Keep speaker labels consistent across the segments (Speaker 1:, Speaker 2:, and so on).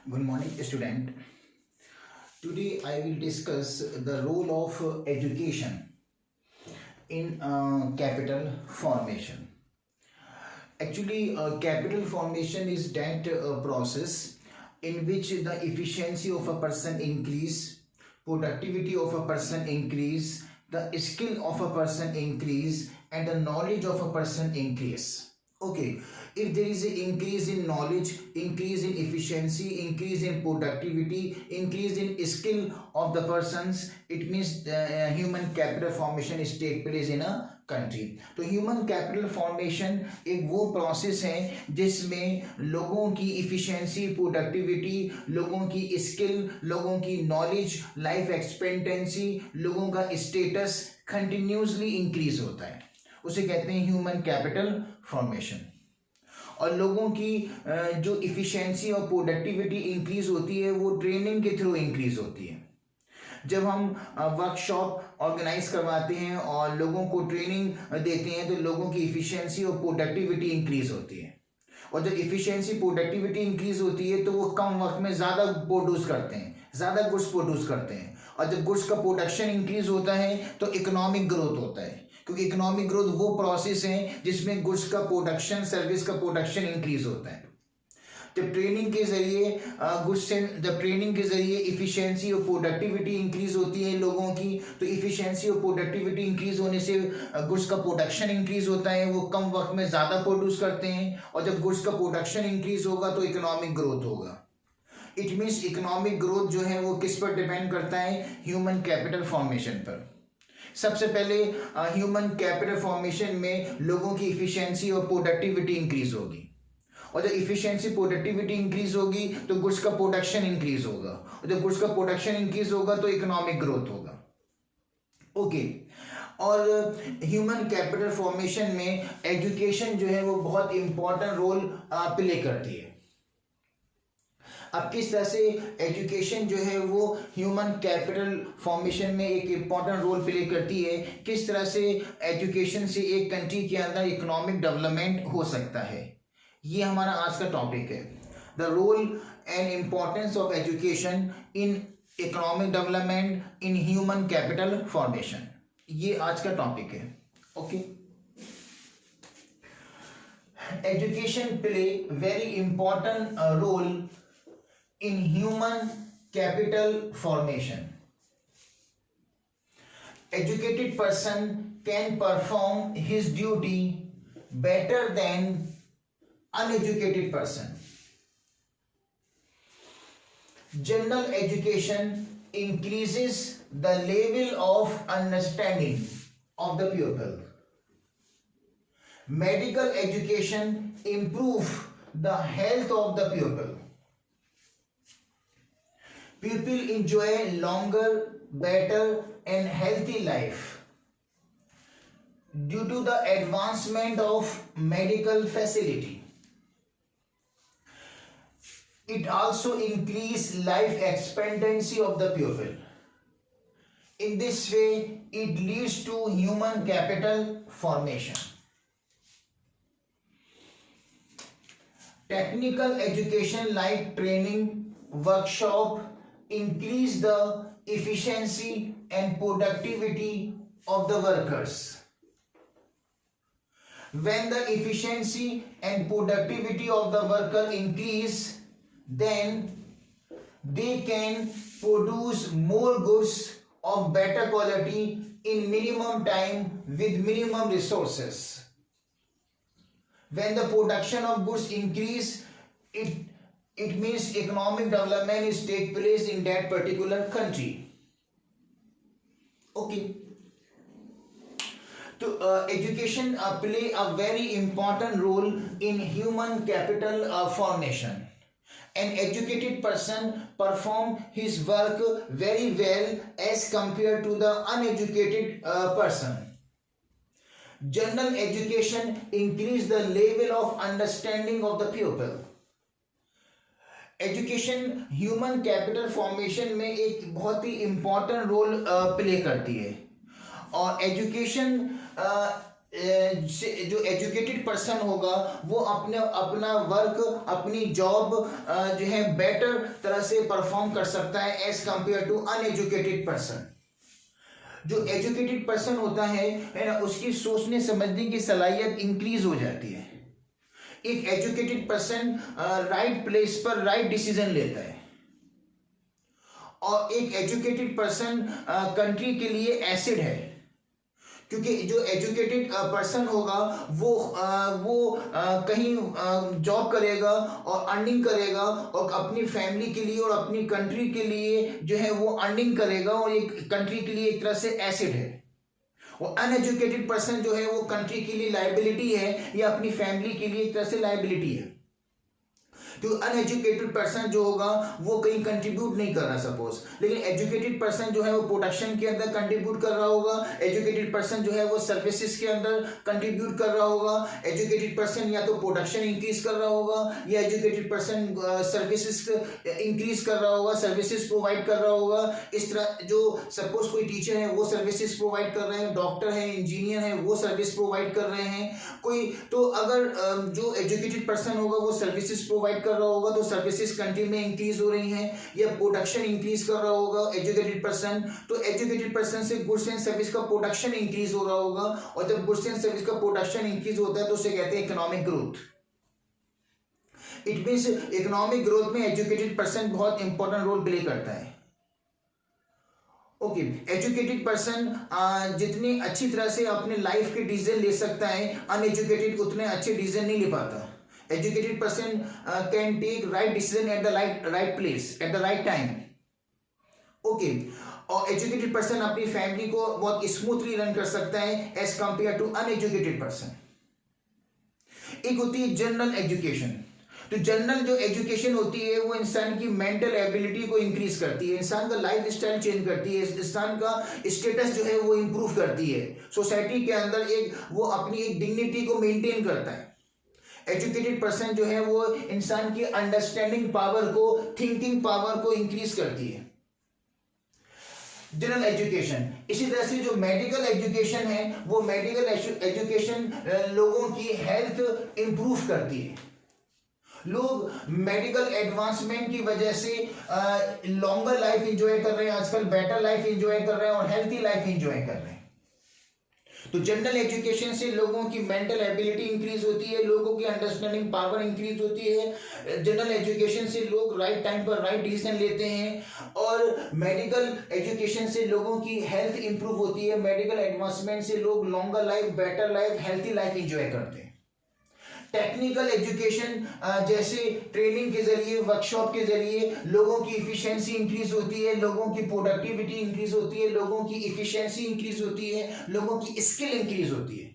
Speaker 1: Good morning, student. Today I will discuss the role of education in capital formation. Actually, capital formation is that process in which the efficiency of a person increase, productivity of a person increase, the skill of a person increase, and the knowledge of a person increase. Okay, if there is an increase in knowledge, increase in efficiency, increase in productivity, increase in skill of the persons, it means human capital formation is take place in a country. तो human capital formation एक वो process है जिसमें लोगों की efficiency, productivity, लोगों की skill, लोगों की नॉलेज, लाइफ एक्सपेक्टेंसी, लोगों का स्टेटस कंटिन्यूसली इंक्रीज होता है. उसे कहते हैं ह्यूमन कैपिटल फॉर्मेशन. और लोगों की जो इफिशिएंसी और प्रोडक्टिविटी इंक्रीज होती है वो ट्रेनिंग के थ्रू इंक्रीज होती है. जब हम वर्कशॉप ऑर्गेनाइज करवाते हैं और लोगों को ट्रेनिंग देते हैं तो लोगों की इफिशिएंसी और प्रोडक्टिविटी इंक्रीज होती है. और जब इफिशिएंसी प्रोडक्टिविटी इंक्रीज होती है तो वो कम वक्त में ज़्यादा प्रोड्यूस करते हैं, ज़्यादा गुड्स प्रोड्यूस करते हैं. और जब गुड्स का प्रोडक्शन इंक्रीज होता है तो इकोनॉमिक ग्रोथ होता है, क्योंकि इकोनॉमिक ग्रोथ वो प्रोसेस है जिसमें गुड्स का प्रोडक्शन, सर्विस का प्रोडक्शन इंक्रीज होता है. जब ट्रेनिंग के जरिए इफिशिएंसी और प्रोडक्टिविटी इंक्रीज होती है लोगों की, तो इफिशिएंसी और प्रोडक्टिविटी इंक्रीज होने से गुड्स का प्रोडक्शन इंक्रीज होता है, वो कम वक्त में ज़्यादा प्रोड्यूस करते हैं. और जब गुड्स का प्रोडक्शन इंक्रीज होगा तो इकोनॉमिक ग्रोथ होगा. इट मीन्स इकोनॉमिक ग्रोथ जो है वो किस पर डिपेंड करता है? ह्यूमन कैपिटल फॉर्मेशन पर. सबसे पहले ह्यूमन कैपिटल फॉर्मेशन में लोगों की इफिशिएंसी और प्रोडक्टिविटी इंक्रीज होगी. और जब इफिशिएंसी प्रोडक्टिविटी इंक्रीज होगी तो गुड्स का प्रोडक्शन इंक्रीज होगा. और जब गुड्स का प्रोडक्शन इंक्रीज होगा तो इकोनॉमिक ग्रोथ होगा. ओके. और ह्यूमन कैपिटल फॉर्मेशन में एजुकेशन जो है वो बहुत इंपॉर्टेंट रोल प्ले करती है. अब किस तरह से एजुकेशन जो है वो ह्यूमन कैपिटल फॉर्मेशन में एक इम्पॉर्टेंट रोल प्ले करती है, किस तरह से एजुकेशन से एक कंट्री के अंदर इकोनॉमिक डेवलपमेंट हो सकता है, ये हमारा आज का टॉपिक है. The role and importance of education in economic development in human capital formation, ये आज का टॉपिक है. Okay. Education play very important role in human capital formation. Educated person can perform his duty better than uneducated person. General education increases the level of understanding of the pupil. Medical education improves the health of the pupil. People enjoy longer, better and healthy life due to the advancement of medical facility. It also increases life expectancy of the pupil. In this way, it leads to human capital formation. Technical education like training, workshop, increase the efficiency and productivity of the workers. When the efficiency and productivity of the worker increase, then they can produce more goods of better quality in minimum time with minimum resources. When the production of goods increase, it means economic development is take place in that particular country. Okay. So education play a very important role in human capital formation. An educated person perform his work very well as compared to the uneducated person. General education increase the level of understanding of the pupil. Education human capital formation में एक बहुत ही important role play करती है. और education जो educated person होगा वो अपने अपना वर्क अपनी जॉब जो है बेटर तरह से परफॉर्म कर सकता है as compare to uneducated person. जो एजुकेटेड पर्सन होता है ना, उसकी सोचने समझने की सलाहियत इंक्रीज हो जाती है। एक एजुकेटेड पर्सन राइट प्लेस पर राइट डिसीजन लेता है, और एक एजुकेटेड पर्सन कंट्री के लिए एसेट है, क्योंकि जो एजुकेटेड पर्सन होगा वो कहीं जॉब करेगा और अर्निंग करेगा और अपनी फैमिली के लिए और अपनी कंट्री के लिए जो है वो अर्निंग करेगा, और एक कंट्री के लिए एक तरह से एसेट है। और अनएजुकेटेड पर्सन जो है वो कंट्री के लिए लाइबिलिटी है या अपनी फैमिली के लिए एक तरह से लाइबिलिटी है। तो अनएजुकेटेड पर्सन जो होगा वो कहीं कंट्रीब्यूट नहीं कर रहा सपोज, लेकिन एजुकेटेड पर्सन जो है वो प्रोडक्शन के अंदर कंट्रीब्यूट कर रहा होगा, एजुकेटेड पर्सन जो है वो सर्विसेज के अंदर कंट्रीब्यूट कर रहा होगा, एजुकेटेड पर्सन या तो प्रोडक्शन इंक्रीज कर रहा होगा या एजुकेटेड पर्सन सर्विसेज इंक्रीज कर रहा होगा, सर्विसेज प्रोवाइड कर रहा होगा। इस तरह जो सपोज कोई टीचर है वो सर्विसेज प्रोवाइड कर रहे हैं, डॉक्टर है, इंजीनियर है, वो सर्विस प्रोवाइड कर रहे हैं कोई। तो अगर जो एजुकेटेड पर्सन होगा वो सर्विसेज प्रोवाइड कर रहा होगा तो सर्विसेज कंट्री में इंक्रीज हो रही हैं, या प्रोडक्शन इंक्रीज कर रहा होगा एजुकेटेड पर्सन, तो एजुकेटेड पर्सन से गुड्स एंड सर्विस का प्रोडक्शन इंक्रीज हो रहा होगा, और जब गुड्स एंड सर्विस का प्रोडक्शन इंक्रीज होता है तो उसे कहते हैं economic growth. It means economic growth में एजुकेटेड पर्सन बहुत इंपॉर्टेंट रोल प्ले करता है। ओके, एजुकेटेड पर्सन जितनी अच्छी तरह से अपने लाइफ के डिसीजन ले सकता है, अनएजुकेटेड उतने अच्छे डिसीजन नहीं ले पाता। Educated person can take right decision at the right place at the right time. Okay, और एजुकेटेड पर्सन अपनी फैमिली को बहुत स्मूथली रन कर सकता है as compare to uneducated person. एक होती है जनरल एजुकेशन। तो जनरल जो एजुकेशन होती है वो इंसान की मेंटल एबिलिटी को इंक्रीज करती है, इंसान का लाइफ स्टाइल चेंज करती है, इंसान का स्टेटस जो है वो इंप्रूव करती है, सोसाइटी के अंदर वो अपनी एक डिग्निटी को मेंटेन करता है। एजुकेटेड पर्सन जो है वो इंसान की अंडरस्टैंडिंग पावर को, थिंकिंग पावर को इंक्रीज करती है। General education. इसी तरह से जो मेडिकल एजुकेशन है वो मेडिकल एजुकेशन लोगों की हेल्थ इंप्रूव करती है। लोग मेडिकल एडवांसमेंट की वजह से लॉन्गर लाइफ एंजॉय कर रहे हैं, आजकल बेटर लाइफ एंजॉय कर रहे हैं और हेल्थी लाइफ एंजॉय कर रहे हैं। तो जनरल एजुकेशन से लोगों की मेंटल एबिलिटी इंक्रीज होती है, लोगों की अंडरस्टैंडिंग पावर इंक्रीज होती है। जनरल एजुकेशन से लोग राइट टाइम पर राइट डिसीजन लेते हैं, और मेडिकल एजुकेशन से लोगों की हेल्थ इंप्रूव होती है। मेडिकल एडवांसमेंट से लोग longer life, better life, healthy life enjoy करते हैं। टेक्निकल एजुकेशन जैसे ट्रेनिंग के जरिए, वर्कशॉप के जरिए लोगों की इफिशिएंसी इंक्रीज होती है, लोगों की प्रोडक्टिविटी इंक्रीज होती है, लोगों की इफिशिएंसी इंक्रीज होती है, लोगों की स्किल इंक्रीज होती है।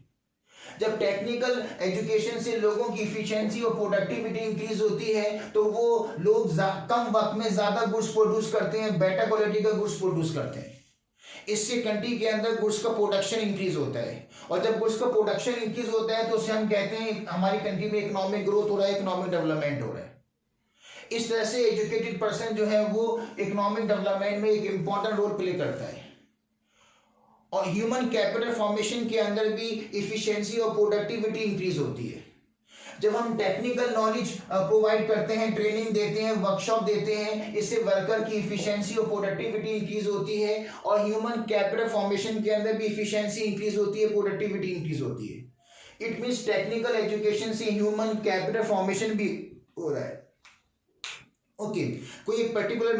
Speaker 1: जब टेक्निकल एजुकेशन से लोगों की इफिशिएंसी और प्रोडक्टिविटी इंक्रीज होती है तो वो लोग कम वक्त में ज्यादा गुड्स प्रोड्यूस करते हैं, बेटर क्वालिटी का गुड्स प्रोड्यूस करते हैं। इससे कंट्री के अंदर गुड्स का प्रोडक्शन इंक्रीज होता है, और जब गुड्स का प्रोडक्शन इंक्रीज होता है तो उसे हम कहते हैं हमारी कंट्री में इकोनॉमिक ग्रोथ हो रहा है, इकोनॉमिक डेवलपमेंट हो रहा है। इस तरह से एजुकेटेड पर्सन जो है वो इकोनॉमिक डेवलपमेंट में एक इंपॉर्टेंट रोल प्ले करता है। और ह्यूमन कैपिटल फॉर्मेशन के अंदर भी इफिशिएंसी और प्रोडक्टिविटी इंक्रीज होती है। जब हम टेक्निकल नॉलेज प्रोवाइड करते हैं, ट्रेनिंग देते हैं, वर्कशॉप देते हैं, इससे वर्कर की इफिशिएंसी और प्रोडक्टिविटी इंक्रीज होती है, और ह्यूमन कैपिटल फॉर्मेशन के अंदर भी इफिशिएंसी इंक्रीज होती है, प्रोडक्टिविटी इंक्रीज होती है। इट मींस टेक्निकल एजुकेशन से ह्यूमन कैपिटल फॉर्मेशन भी हो रहा है। ओके, कोई एक पर्टिकुलर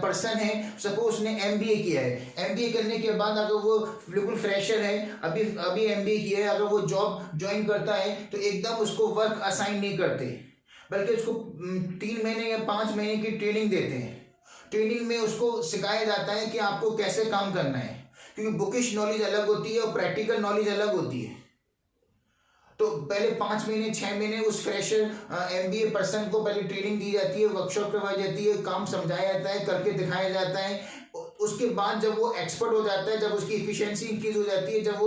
Speaker 1: पर्सन है, सपोज उसने एमबीए किया है, एमबीए करने के बाद अगर वो बिल्कुल फ्रेशर है, अभी एमबीए किया है, अगर वो जॉब ज्वाइन करता है तो एकदम उसको वर्क असाइन नहीं करते, बल्कि उसको 3 महीने या 5 महीने की ट्रेनिंग देते हैं। ट्रेनिंग में उसको सिखाया जाता है कि आपको कैसे काम करना है, क्योंकि बुकिश नॉलेज अलग होती है और प्रैक्टिकल नॉलेज अलग होती है। तो पहले 5 महीने 6 महीने उस फ्रेशर एमबीए पर्सन को पहले ट्रेनिंग दी जाती है, वर्कशॉप करवाई जाती है, काम समझाया जाता है, करके दिखाया जाता है। उसके बाद जब वो एक्सपर्ट हो जाता है, जब उसकी इफिशिएंसी इंक्रीज हो जाती है, जब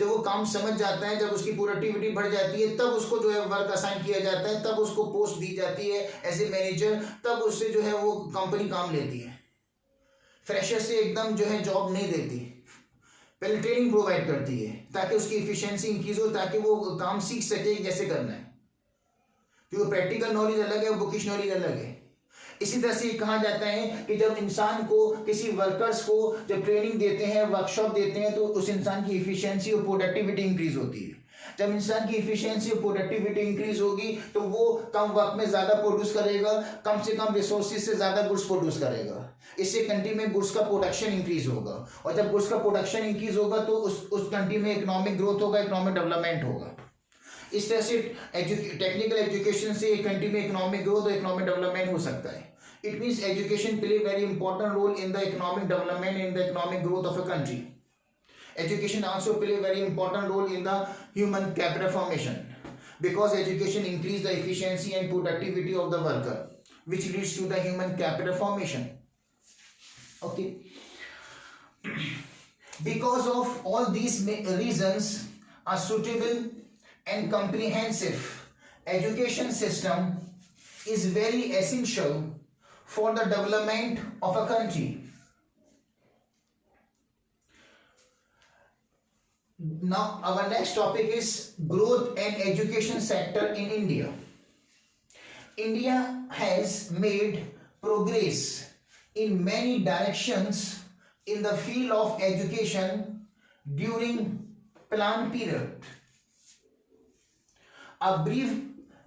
Speaker 1: वो काम समझ जाता है, जब उसकी प्रोडक्टिविटी बढ़ जाती है, तब उसको जो है वर्क असाइन किया जाता है, तब उसको पोस्ट दी जाती है एज ए मैनेजर, तब उससे जो है वो कंपनी काम लेती है। फ्रेशर से एकदम जो है जॉब नहीं देती। पहले ट्रेनिंग प्रोवाइड करती है ताकि उसकी इफिशियंसी इंक्रीज हो, ताकि वो काम सीख सके जैसे करना है, क्योंकि प्रैक्टिकल नॉलेज अलग है और बुकिश नॉलेज अलग है। इसी तरह से कहा जाता है कि जब इंसान को, किसी वर्कर्स को जब ट्रेनिंग देते हैं, वर्कशॉप देते हैं, तो उस इंसान की इफिशियंसी और प्रोडक्टिविटी इंक्रीज होती है। जब इंसान की इफिशियंसी और प्रोडक्टिविटी इंक्रीज होगी तो वो कम वक्त में ज्यादा प्रोड्यूस करेगा, कम से कम रिसोर्सेज से ज्यादा गुड्स प्रोड्यूस करेगा। इससे कंट्री में गुड्स का प्रोडक्शन इंक्रीज होगा, और जब गुड्स का प्रोडक्शन इंक्रीज होगा तो उस कंट्री में इकोनॉमिक ग्रोथ होगा, इकोनॉमिक डेवलपमेंट होगा। इस तरह से टेक्निकल एजुकेशन से एक कंट्री में इकोनॉमिक ग्रोथ और इकोनॉमिक डेवलपमेंट हो सकता है। It means education play very important role in the economic development, in the economic growth of a country. Education also play a very important role in the human capital formation, because education increase the efficiency and productivity of the worker, which leads to the human capital formation. Okay. Because of all these reasons, a suitable and comprehensive education system is very essential for the development of a country. Now our next topic is growth and education sector in India. India has made progress in many directions in the field of education during plan period. A brief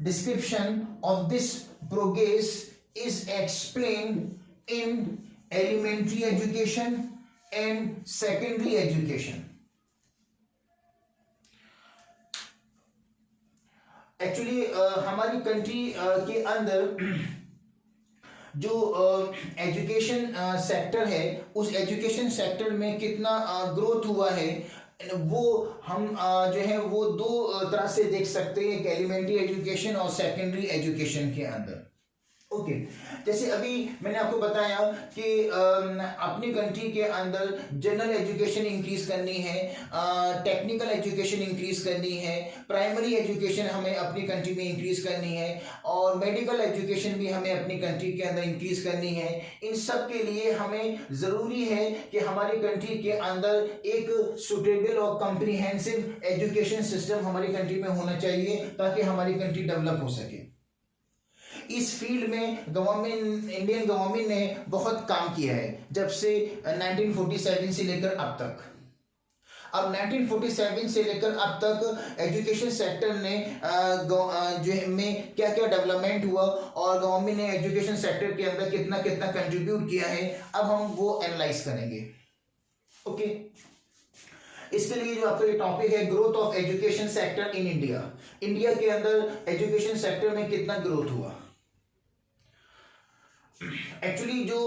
Speaker 1: description of this progress is explained in elementary education and secondary education. Actually हमारी country के अंदर जो education sector है, उस education sector में कितना growth हुआ है वो हम जो है वो दो तरह से देख सकते हैं, एक एलिमेंट्री एजुकेशन और सेकेंडरी एजुकेशन के अंदर. ओके जैसे अभी मैंने आपको बताया कि अपनी कंट्री के अंदर जनरल एजुकेशन इंक्रीज करनी है, टेक्निकल एजुकेशन इंक्रीज करनी है, प्राइमरी एजुकेशन हमें अपनी कंट्री में इंक्रीज करनी है, और मेडिकल एजुकेशन भी हमें अपनी कंट्री के अंदर इंक्रीज करनी है. इन सब के लिए हमें ज़रूरी है कि हमारी कंट्री के अंदर एक सुटेबल और कॉम्प्रिहेंसिव एजुकेशन सिस्टम हमारी कंट्री में होना चाहिए ताकि हमारी कंट्री डेवलप हो सके. इस फील्ड में गवर्नमेंट, इंडियन गवर्नमेंट ने बहुत काम किया है जब से 1947 से लेकर अब तक. अब 1947 से लेकर अब तक एजुकेशन सेक्टर ने जो में क्या क्या डेवलपमेंट हुआ और गवर्नमेंट ने एजुकेशन सेक्टर के अंदर कितना कितना कंट्रीब्यूट किया है, अब हम वो एनालाइज करेंगे. ओके इसके लिए जो आपका ये टॉपिक है growth of education sector in India. India के अंदर एजुकेशन सेक्टर में कितना ग्रोथ हुआ. एक्चुअली जो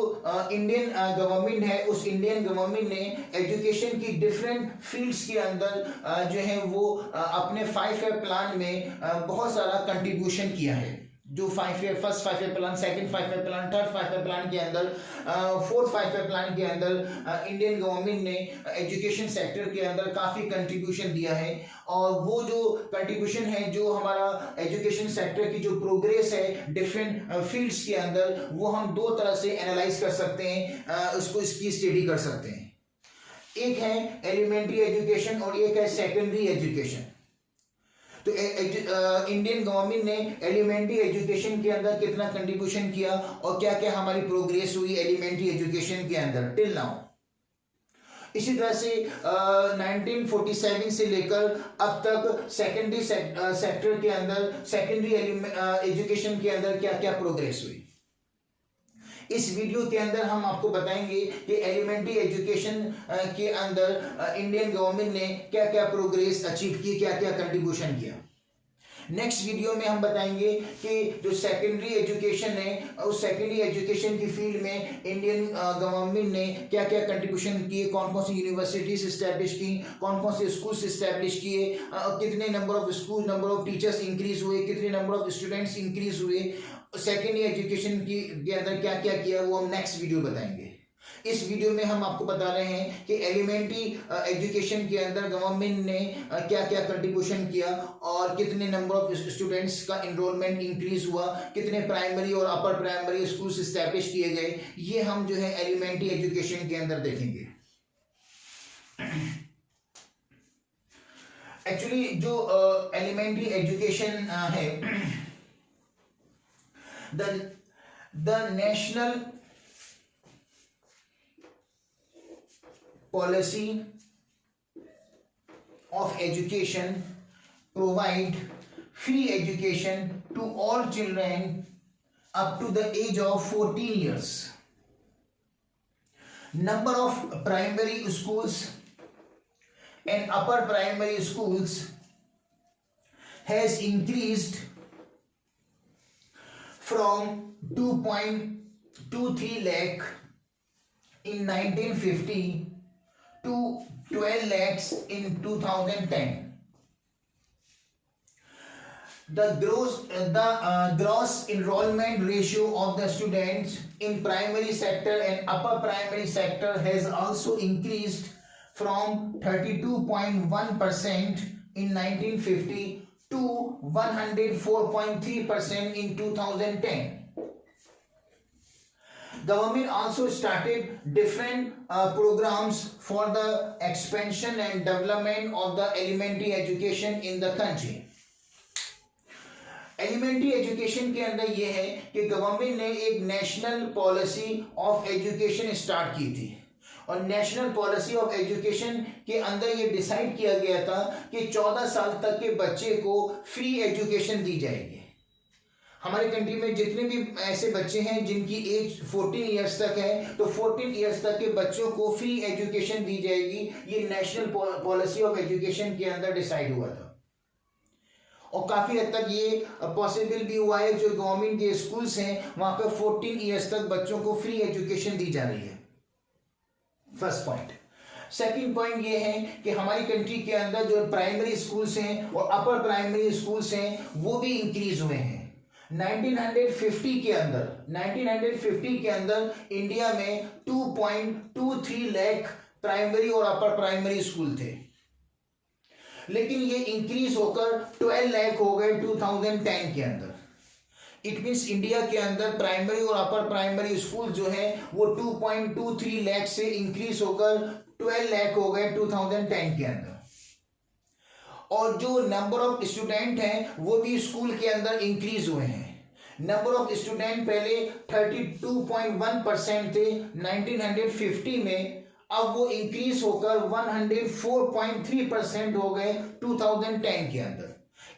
Speaker 1: इंडियन गवर्नमेंट है, उस इंडियन गवर्नमेंट ने एजुकेशन की डिफरेंट फील्ड्स के अंदर जो है वो अपने 5 ईयर प्लान में बहुत सारा कंट्रीब्यूशन किया है. जो 5 year, first 5 year plan, second 5 year plan, third 5 year plan के अंदर, फोर्थ 5 ईयर प्लान के अंदर इंडियन गवर्नमेंट ने एजुकेशन सेक्टर के अंदर काफ़ी कंट्रीब्यूशन दिया है. और वो जो कंट्रीब्यूशन है, जो हमारा एजुकेशन सेक्टर की जो प्रोग्रेस है डिफरेंट फील्ड्स के अंदर, वो हम दो तरह से एनालाइज कर सकते हैं, उसको इसकी स्टडी कर सकते हैं. एक है एलिमेंट्री एजुकेशन और एक है सेकेंडरी एजुकेशन. तो इंडियन गवर्नमेंट ने एलिमेंट्री एजुकेशन के अंदर कितना कंट्रीब्यूशन किया और क्या क्या हमारी प्रोग्रेस हुई एलिमेंट्री एजुकेशन के अंदर टिल नाउ. इसी तरह से 1947 से लेकर अब तक सेकेंडरी सेक्टर के अंदर, सेकेंडरी एजुकेशन के अंदर क्या क्या प्रोग्रेस हुई. इस वीडियो के अंदर हम आपको बताएंगे कि एलिमेंट्री एजुकेशन के अंदर इंडियन गवर्नमेंट ने क्या क्या प्रोग्रेस अचीव की, क्या क्या कंट्रीब्यूशन किया. नेक्स्ट वीडियो में हम बताएंगे कि जो सेकेंडरी एजुकेशन है, उस सेकेंडरी एजुकेशन की फील्ड में इंडियन गवर्नमेंट ने क्या क्या कंट्रीब्यूशन किए, कौन कौन सी यूनिवर्सिटीज इस्टेब्लिश की, कौन कौन से स्कूल्स इस्टेब्लिश किए, कितने number of school, number of teachers increase हुए, कितने नंबर ऑफ स्टूडेंट्स इंक्रीज हुए, सेकेंडरी एजुकेशन के अंदर क्या क्या किया, वो हम नेक्स्ट वीडियो बताएंगे. इस वीडियो में हम आपको बता रहे हैं कि एलिमेंट्री एजुकेशन के अंदर गवर्नमेंट ने क्या क्या कंट्रीब्यूशन किया और कितने नंबर ऑफ स्टूडेंट्स का इनरोलमेंट इंक्रीज हुआ, कितने प्राइमरी और अपर प्राइमरी स्कूल्स इस्टेब्लिश किए गए. ये हम जो है एलिमेंट्री एजुकेशन के अंदर देखेंगे. एक्चुअली जो एलिमेंट्री एजुकेशन है, the national policy of education provide free education to all children up to the age of 14 years. Number of primary schools and upper primary schools has increased from 2.23 lakh in 1950 to 12 lakhs in 2010. The gross enrollment ratio of the students in primary sector and upper primary sector has also increased from 32.1% in 1950 to 104.3% in 2010. Government also started different programs for the expansion and development of the elementary education in the country. Elementary education के अंदर ये है कि government ने एक national policy of education start की थी, और नेशनल पॉलिसी ऑफ एजुकेशन के अंदर ये डिसाइड किया गया था कि 14 साल तक के बच्चे को फ्री एजुकेशन दी जाएगी। हमारे कंट्री में जितने भी ऐसे बच्चे हैं जिनकी एज 14 इयर्स तक है, तो 14 इयर्स तक के बच्चों को फ्री एजुकेशन दी जाएगी। ये नेशनल पॉलिसी ऑफ एजुकेशन के अंदर डिसाइड हुआ था, और काफ़ी हद तक ये पॉसिबल भी हुआ है। जो गवर्नमेंट के स्कूल्स हैं वहाँ पे 14 इयर्स तक बच्चों को फ्री एजुकेशन दी जा रही है। First point. सेकंड पॉइंट ये है कि हमारी कंट्री के अंदर जो प्राइमरी स्कूल्स हैं और अपर प्राइमरी स्कूल्स हैं वो भी इंक्रीज हुए हैं। 1950 के अंदर इंडिया में 2.23 लाख प्राइमरी और अपर प्राइमरी स्कूल थे, लेकिन ये इंक्रीज होकर 12 लाख हो गए 2010 के अंदर। इट मीन्स इंडिया के अंदर प्राइमरी और अपर प्राइमरी स्कूल जो है वो 2.23 लाख से इंक्रीज होकर 12 लाख हो गए 2010 के अंदर। और जो नंबर ऑफ स्टूडेंट हैं वो भी स्कूल के अंदर इंक्रीज हुए हैं। नंबर ऑफ स्टूडेंट पहले 32.1% थे 1950 में, अब वो इंक्रीज होकर 104.3% हो गए 2010 के अंदर।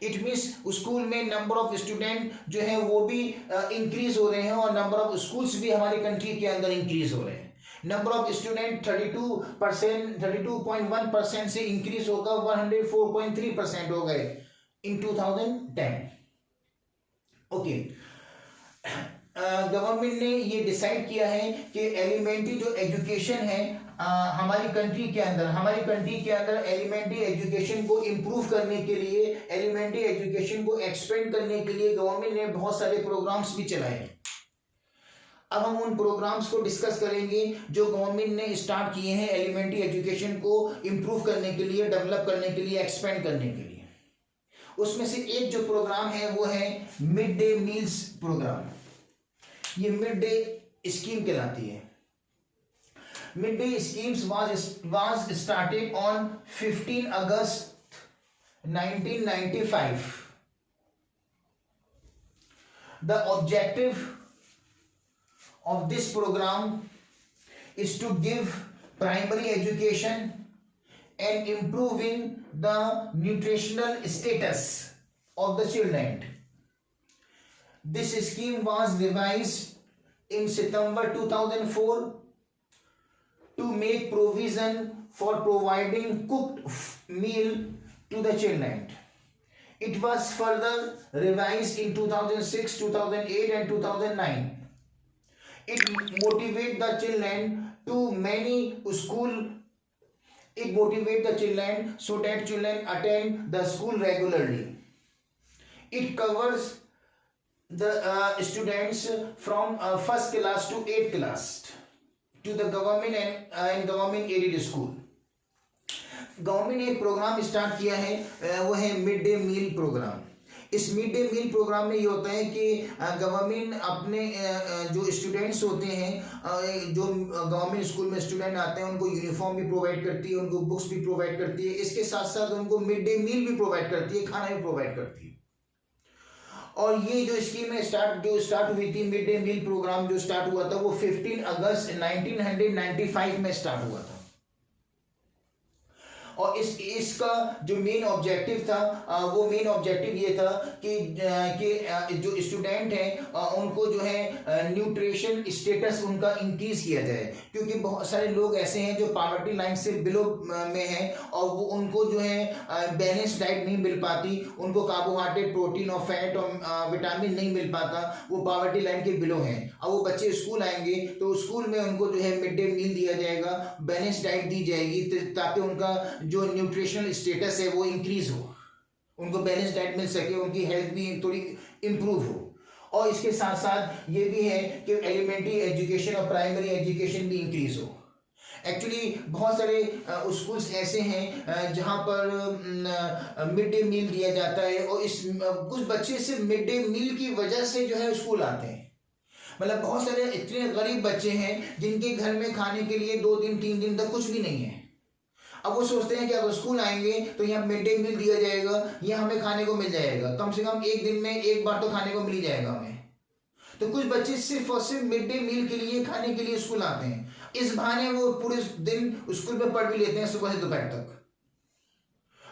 Speaker 1: इट मीन्स स्कूल में नंबर ऑफ स्टूडेंट जो है वो भी इंक्रीज हो रहे हैं, और नंबर ऑफ स्कूल्स भी हमारी कंट्री के अंदर इंक्रीज हो रहे हैं। नंबर ऑफ स्टूडेंट 32.1% से इंक्रीज होकर 104.3% हो गए इन 2010। ओके, गवर्नमेंट ने ये डिसाइड किया है कि एलिमेंट्री जो एजुकेशन है हमारी कंट्री के अंदर एलिमेंट्री एजुकेशन को इम्प्रूव करने के लिए, एलिमेंट्री एजुकेशन को एक्सपेंड करने के लिए गवर्नमेंट ने बहुत सारे प्रोग्राम्स भी चलाए हैं। अब हम उन प्रोग्राम्स को डिस्कस करेंगे जो गवर्नमेंट ने स्टार्ट किए हैं एलिमेंट्री एजुकेशन को इम्प्रूव करने के लिए, डेवलप करने के लिए, एक्सपेंड करने के लिए। उसमें से एक जो प्रोग्राम है वो है मिड डे मील्स प्रोग्राम। ये मिड डे स्कीम कहलाती है। Mid day schemes was started on 15 August 1995. The objective of this program is to give primary education and improving the nutritional status of the children. This scheme was revised in September 2004 to make provision for providing cooked meal to the children. It was further revised in 2006, 2008 and 2009. It motivates the children to many school. It motivates the children so that children attend the school regularly. It covers the students from first class to 8th class to the government and government aided school. Government ने एक programme start किया है, वो है mid day meal programme. इस mid day meal programme में ये होता है कि गवर्नमेंट अपने जो स्टूडेंट्स होते हैं, जो गवर्नमेंट स्कूल में स्टूडेंट आते हैं, उनको यूनिफॉर्म भी प्रोवाइड करती है, उनको बुक्स भी प्रोवाइड करती है, इसके साथ साथ उनको मिड डे मील भी प्रोवाइड करती है, खाना भी प्रोवाइड करती है। और ये जो स्कीम है स्टार्ट हुई थी, मिड डे मील प्रोग्राम जो स्टार्ट हुआ था वो 15 अगस्त 1995 में स्टार्ट हुआ था। और इसका जो मेन ऑब्जेक्टिव था वो मेन ऑब्जेक्टिव ये था कि जो स्टूडेंट हैं उनको जो है न्यूट्रिशन स्टेटस उनका इंक्रीज किया जाए, क्योंकि बहुत सारे लोग ऐसे हैं जो पॉवर्टी लाइन से बिलो में हैं और वो उनको जो है बैलेंस डाइट नहीं मिल पाती, उनको कार्बोहाइड्रेट, प्रोटीन और फैट और विटामिन नहीं मिल पाता, वो पॉवर्टी लाइन के बिलो हैं। अब वो बच्चे स्कूल आएंगे तो स्कूल में उनको जो है मिड डे मील दिया जाएगा, बैलेंस डाइट दी जाएगी, ताकि उनका जो न्यूट्रिशनल स्टेटस है वो इंक्रीज हो, उनको बैलेंस डाइट मिल सके, उनकी हेल्थ भी थोड़ी इंप्रूव हो। और इसके साथ साथ ये भी है कि एलिमेंट्री एजुकेशन और प्राइमरी एजुकेशन भी इंक्रीज हो। एक्चुअली बहुत सारे स्कूल्स ऐसे हैं जहाँ पर मिड डे मील दिया जाता है और कुछ बच्चे सिर्फ मिड डे मील की वजह से जो है स्कूल आते हैं। मतलब बहुत सारे इतने गरीब बच्चे हैं जिनके घर में खाने के लिए 2 दिन 3 दिन तक कुछ भी नहीं है। अब वो सोचते हैं कि अगर स्कूल आएंगे तो यहाँ मिड डे मील दिया जाएगा, यहाँ हमें खाने को मिल जाएगा, कम से कम एक दिन में एक बार तो खाने को मिल जाएगा हमें। तो कुछ बच्चे सिर्फ और सिर्फ मिड डे मील के लिए, खाने के लिए स्कूल आते हैं। इस बहाने वो पूरे दिन स्कूल में पढ़ भी लेते हैं सुबह से दोपहर तक।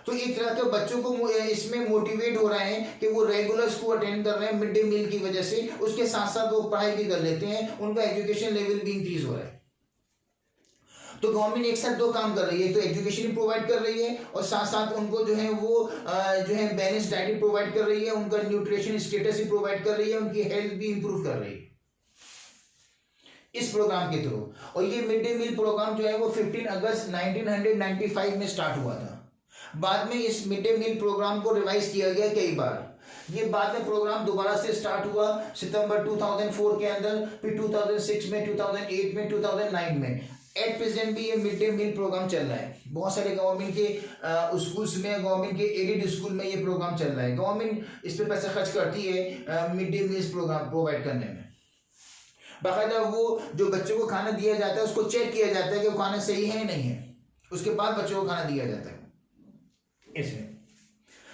Speaker 1: तो एक तरह के बच्चों को इसमें मोटिवेट हो रहे हैं कि वो रेगुलर स्कूल अटेंड कर रहे हैं मिड डे मील की वजह से, उसके साथ साथ वो पढ़ाई भी कर लेते हैं, उनका एजुकेशन लेवल भी इंक्रीज हो रहा है। तो गवर्नमेंट एक साथ 2 काम कर रही है, तो एजुकेशन भी प्रोवाइड कर रही है और साथ साथ उनको जो है वो जो है बैलेंस डाइट भी प्रोवाइड कर रही है, उनका न्यूट्रिशन स्टेटस भी प्रोवाइड कर रही है, उनकी हेल्थ भी इंप्रूव कर रही है इस प्रोग्राम के थ्रू। और ये मिड डे मील प्रोग्राम जो है वो 15 अगस्त 1995 में स्टार्ट हुआ था। बाद में इस मिड डे मील प्रोग्राम को रिवाइज किया गया कई बार। ये बाद में प्रोग्राम दोबारा से स्टार्ट हुआ सितंबर 2004 के अंदर, फिर 2006 में, 2008 में, 2009 में। एट प्रेजेंट भी ये मिड डे मील प्रोग्राम चल रहा है। बहुत सारे गवर्नमेंट के स्कूल्स में, गवर्नमेंट के एडेड स्कूल में ये प्रोग्राम चल रहा है। गवर्नमेंट इस पर पैसा खर्च करती है mid day meals program provide करने में। बाकायदा वो जो बच्चों को खाना दिया जाता है उसको चेक किया जाता है कि वो खाना सही है या नहीं है, उसके बाद बच्चों को खाना दिया जाता है इसमें।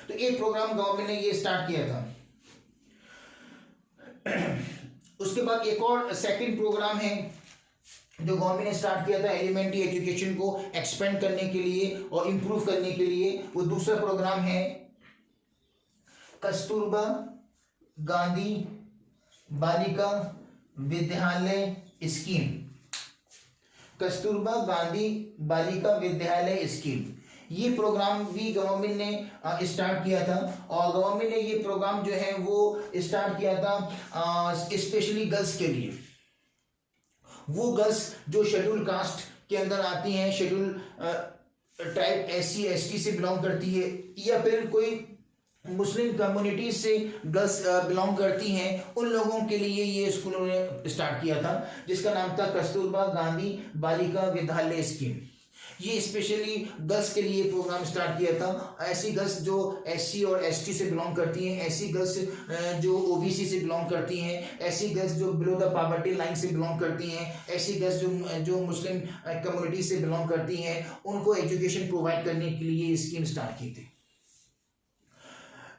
Speaker 1: तो एक प्रोग्राम गवर्नमेंट ने ये स्टार्ट किया था। उसके बाद एक और सेकंड प्रोग्राम है जो गवर्नमेंट ने स्टार्ट किया था एलिमेंट्री एजुकेशन को एक्सपेंड करने के लिए और इंप्रूव करने के लिए। वो दूसरा प्रोग्राम है कस्तूरबा गांधी बालिका विद्यालय स्कीम। कस्तूरबा गांधी बालिका विद्यालय स्कीम, ये प्रोग्राम भी गवर्नमेंट ने स्टार्ट किया था। और गवर्नमेंट ने ये प्रोग्राम जो है वो स्टार्ट किया था स्पेशली गर्ल्स के लिए। वो गर्ल्स जो शेड्यूल कास्ट के अंदर आती हैं, शेड्यूल ट्राइब SC ST से बिलोंग करती है, या फिर कोई मुस्लिम कम्युनिटी से गर्ल्स बिलोंग करती हैं, उन लोगों के लिए ये स्कूलों ने स्टार्ट किया था, जिसका नाम था कस्तूरबा गांधी बालिका विद्यालय स्कीम। ये स्पेशली गर्ल्स के लिए प्रोग्राम स्टार्ट किया था। ऐसी गर्ल्स जो SC और ST से बिलोंग करती हैं, ऐसी गर्ल्स जो OBC से बिलोंग करती हैं, ऐसी गर्ल्स जो बिलो द पॉवर्टी लाइन से बिलोंग करती हैं, ऐसी गर्ल्स जो मुस्लिम कम्युनिटी से बिलोंग करती हैं, उनको एजुकेशन प्रोवाइड करने के लिए ये स्कीम स्टार्ट की थी।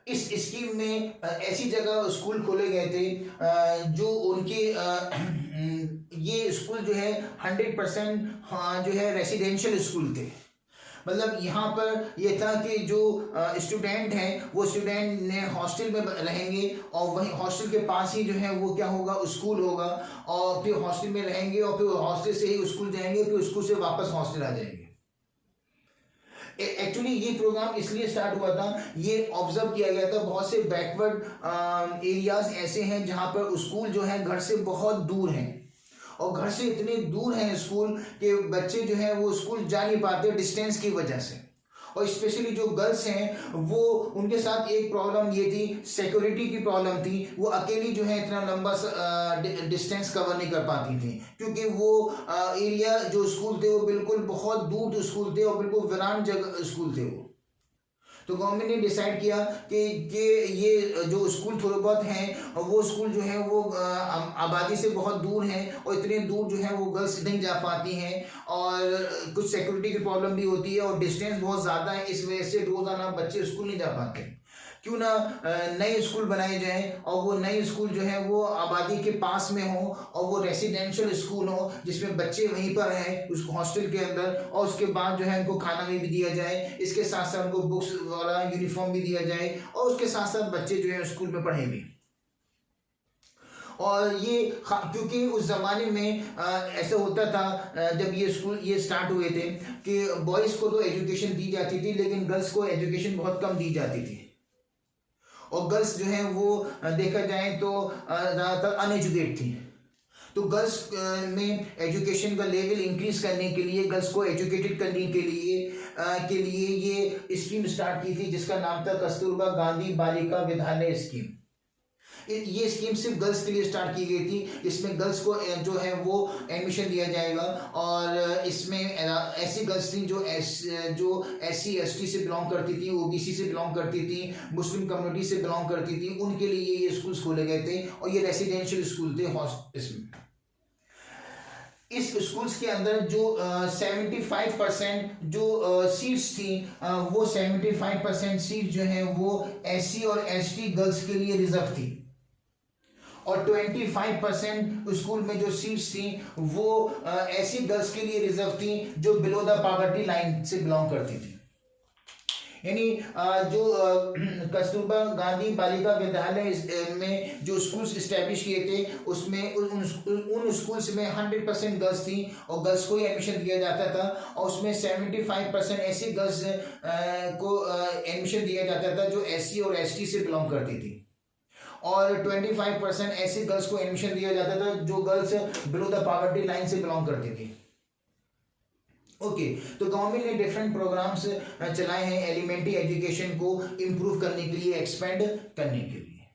Speaker 1: इस स्कीम में ऐसी जगह स्कूल खोले गए थे जो उनके ये स्कूल जो है 100% जो है रेसिडेंशियल स्कूल थे। मतलब यहाँ पर ये था कि जो स्टूडेंट हैं वो स्टूडेंट ने हॉस्टल में रहेंगे और वहीं हॉस्टल के पास ही जो है वो क्या होगा, स्कूल होगा, और फिर हॉस्टल में रहेंगे और फिर हॉस्टल से ही स्कूल जाएंगे, फिर स्कूल से वापस हॉस्टल आ जाएंगे। एक्चुअली ये प्रोग्राम इसलिए स्टार्ट हुआ था, ये ऑब्जर्व किया गया था बहुत से बैकवर्ड एरियाज ऐसे हैं जहां पर स्कूल जो है घर से बहुत दूर हैं, और घर से इतने दूर हैं स्कूल कि बच्चे जो है वो स्कूल जा नहीं पाते डिस्टेंस की वजह से। और स्पेशली जो गर्ल्स हैं वो, उनके साथ एक प्रॉब्लम ये थी, सिक्योरिटी की प्रॉब्लम थी। वो अकेली जो है इतना लंबा डिस्टेंस कवर नहीं कर पाती थी, क्योंकि वो एरिया जो स्कूल थे वो बिल्कुल बहुत दूर स्कूल थे और बिल्कुल वीरान जगह स्कूल थे वो। तो गवर्नमेंट ने डिसाइड किया कि ये जो स्कूल थोड़े बहुत हैं वो स्कूल जो है वो आबादी से बहुत दूर हैं और इतने दूर जो है वो गर्ल्स नहीं जा पाती हैं और कुछ सिक्योरिटी की प्रॉब्लम भी होती है और डिस्टेंस बहुत ज़्यादा है, इस वजह से रोज़ाना बच्चे स्कूल नहीं जा पाते। क्यों ना नए स्कूल बनाए जाएं और वो नए स्कूल जो है वो आबादी के पास में हो और वो रेसिडेंशियल स्कूल हो जिसमें बच्चे वहीं पर रहें उस हॉस्टल के अंदर, और उसके बाद जो है उनको खाना भी दिया जाए, इसके साथ साथ उनको बुक्स वाला यूनिफॉर्म भी दिया जाए और उसके साथ साथ बच्चे जो है स्कूल में पढ़ें भी। और ये क्योंकि उस ज़माने में ऐसा होता था जब ये स्कूल ये स्टार्ट हुए थे कि बॉयज़ को तो एजुकेशन दी जाती थी लेकिन गर्ल्स को एजुकेशन बहुत कम दी जाती थी और गर्ल्स जो है वो देखा जाए तो ज़्यादातर अनएजुकेट थी। तो गर्ल्स में एजुकेशन का लेवल इंक्रीज करने के लिए, गर्ल्स को एजुकेटेड करने के लिए ये स्कीम स्टार्ट की थी जिसका नाम था कस्तूरबा गांधी बालिका विद्यालय स्कीम। ये स्कीम सिर्फ गर्ल्स के लिए स्टार्ट की गई थी। इसमें गर्ल्स को जो है वो एडमिशन दिया जाएगा और इसमें ऐसी गर्ल्स थी जो SC ST से बिलोंग करती थी, OBC से बिलोंग करती थी, मुस्लिम कम्युनिटी से बिलोंग करती थी, उनके लिए ये स्कूल्स खोले गए थे और ये रेसिडेंशियल स्कूल थे। इसमें इस स्कूल्स के अंदर जो 75% जो सीट्स थी वो 75% सीट जो है वो SC और ST गर्ल्स के लिए रिजर्व थी और 25% स्कूल में जो सीट्स थी वो ऐसी गर्ल्स के लिए रिजर्व थी जो बिलो द पॉवर्टी लाइन से बिलोंग करती थी। यानी जो कस्तूरबा गांधी बालिका विद्यालय में जो स्कूल्स इस्टेब्लिश किए थे उसमें उन स्कूल्स में 100% गर्ल्स थी और गर्ल्स को ही एडमिशन दिया जाता था और उसमें 75% ऐसी गर्ल्स को एडमिशन दिया जाता था जो SC और ST से बिलोंग करती थी और 25% ऐसी गर्ल्स को एडमिशन दिया जाता था जो girls below the poverty line से बिलोंग करती थी। ओके तो गवर्नमेंट ने डिफरेंट प्रोग्राम्स चलाए हैं एलिमेंट्री एजुकेशन को इम्प्रूव करने के लिए, एक्सपेंड करने के लिए।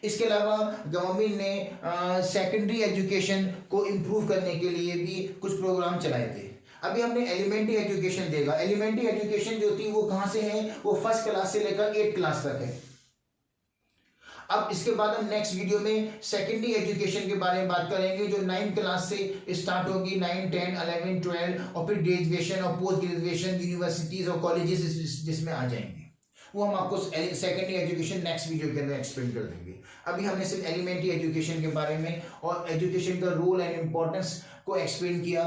Speaker 1: इसके अलावा गवर्नमेंट ने सेकेंडरी एजुकेशन को इम्प्रूव करने के लिए भी कुछ प्रोग्राम चलाए थे। अभी हमने एलिमेंट्री एजुकेशन देखा। एलिमेंट्री एजुकेशन जो थी वो कहाँ से है, वो 1st क्लास से लेकर 8th क्लास तक है। अब इसके बाद हम नेक्स्ट वीडियो में सेकेंडरी एजुकेशन के बारे में बात करेंगे जो 9th क्लास से स्टार्ट होगी, 9, 10, 11, 12 और फिर ग्रेजुएशन और पोस्ट ग्रेजुएशन यूनिवर्सिटीज और कॉलेजेस जिसमें आ जाएंगे। वो हम आपको सेकेंडरी एजुकेशन नेक्स्ट वीडियो के अंदर एक्सप्लेन कर देंगे। अभी हमने सिर्फ एलिमेंट्री एजुकेशन के बारे में और एजुकेशन का रोल एंड इम्पोर्टेंस को एक्सप्लेन किया।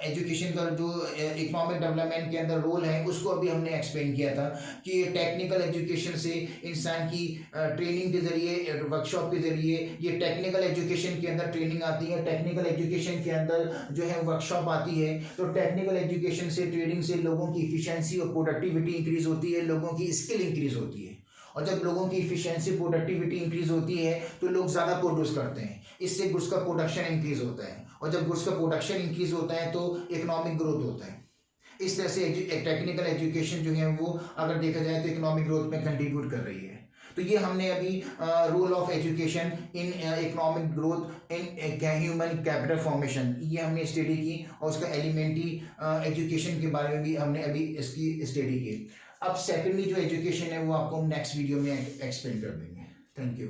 Speaker 1: एजुकेशन का जो इकोनॉमिक डेवलपमेंट के अंदर रोल है उसको अभी हमने एक्सप्लेन किया था कि टेक्निकल एजुकेशन से इंसान की ट्रेनिंग के जरिए, वर्कशॉप के जरिए, ये टेक्निकल एजुकेशन के अंदर ट्रेनिंग आती है, टेक्निकल एजुकेशन के अंदर जो है वर्कशॉप आती है। तो टेक्निकल एजुकेशन से, ट्रेनिंग से लोगों की इफिशियंसी और प्रोडक्टिविटी इंक्रीज होती है, लोगों की स्किल इंक्रीज होती है और जब लोगों की इफिशियंसी, प्रोडक्टिविटी इंक्रीज होती है तो लोग ज़्यादा प्रोड्यूस करते हैं, इससे गुड्स का प्रोडक्शन इंक्रीज होता है और जब गुड्स का प्रोडक्शन इंक्रीज होता है तो इकोनॉमिक ग्रोथ होता है। इस तरह से टेक्निकल एजुकेशन जो है वो अगर देखा जाए तो इकोनॉमिक ग्रोथ में कंट्रीब्यूट कर रही है। तो ये हमने अभी role of education in economic growth in human capital formation ये हमने स्टडी की और उसका एलिमेंट्री एजुकेशन के बारे में भी हमने अभी इसकी स्टडी की। अब सेकेंडरी जो एजुकेशन है वो आपको हम नेक्स्ट वीडियो में एक्सप्लेन कर देंगे। Thank you.